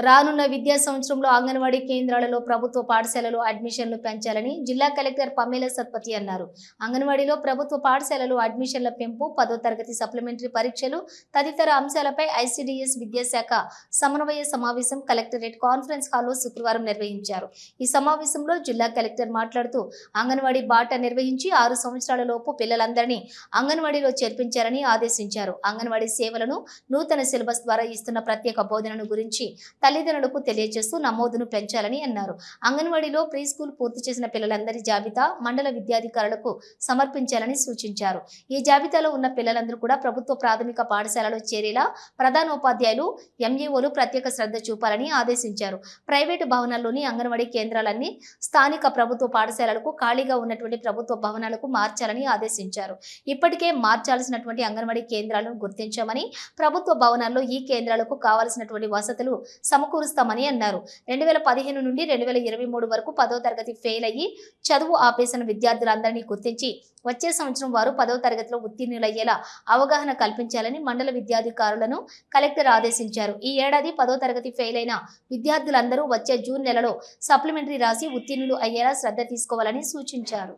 రానున్న విద్యా సంవత్సరంలో అంగన్వాడీ కేంద్రాలలో ప్రభుత్వ పాఠశాలలో అడ్మిషన్లు పెంచాలని జిల్లా కలెక్టర్ పమేల సత్పతి అన్నారు. అంగన్వాడీలో ప్రభుత్వ పాఠశాలలో అడ్మిషన్ల పెంపు, 10వ తరగతి సప్లిమెంటరీ పరీక్షలు తదితర అంశాలపై ఐసిడిఎస్ విద్యాశాఖ సమన్వయ సమావేశం కలెక్టరేట్ కాన్ఫరెన్స్ హాల్లో శుక్రవారం నిర్వహించారు. ఈ సమావేశంలో జిల్లా కలెక్టర్ మాట్లాడుతూ అంగన్వాడీ బాట నిర్వహించి 6 సంవత్సరాల లోపు పిల్లలందరినీ అంగన్వాడీలో చేర్పించారని ఆదేశించారు. అంగన్వాడీ సేవలను నూతన సిలబస్ ద్వారా ఇస్తున్న ప్రత్యేక బోధనను గురించి తల్లిదండ్రులకు తెలియజేస్తూ నమోదును పెంచాలని అన్నారు. అంగన్వాడీలో ప్రీ స్కూల్ పూర్తి చేసిన పిల్లలందరి జాబితా మండల విద్యాధికారులకు సమర్పించాలని సూచించారు. ఈ జాబితాలో ఉన్న పిల్లలందరూ కూడా ప్రభుత్వ ప్రాథమిక పాఠశాలలో చేరేలా ప్రధానోపాధ్యాయులు, ఎంఈఓలు ప్రత్యేక శ్రద్ధ చూపాలని ఆదేశించారు. ప్రైవేటు భవనాల్లోని అంగన్వాడీ కేంద్రాలన్నీ స్థానిక ప్రభుత్వ పాఠశాలలకు, ఖాళీగా ఉన్నటువంటి ప్రభుత్వ భవనాలకు మార్చాలని ఆదేశించారు. ఇప్పటికే మార్చాల్సినటువంటి అంగన్వాడీ కేంద్రాలను గుర్తించామని, ప్రభుత్వ భవనాల్లో ఈ కేంద్రాలకు కావాల్సినటువంటి వసతులు సమకూరుస్తామని అన్నారు. 2015 నుండి 2023 వరకు 10వ తరగతి ఫెయిల్ అయ్యి చదువు ఆపేసిన విద్యార్థులందరినీ గుర్తించి వచ్చే సంవత్సరం వారు 10వ తరగతిలో ఉత్తీర్ణులయ్యేలా అవగాహన కల్పించాలని మండల విద్యాధికారులను కలెక్టర్ ఆదేశించారు. ఈ ఏడాది 10వ తరగతి ఫెయిల్ అయిన విద్యార్థులందరూ వచ్చే జూన్ నెలలో సప్లిమెంటరీ రాసి ఉత్తీర్ణులు అయ్యేలా శ్రద్ధ తీసుకోవాలని సూచించారు.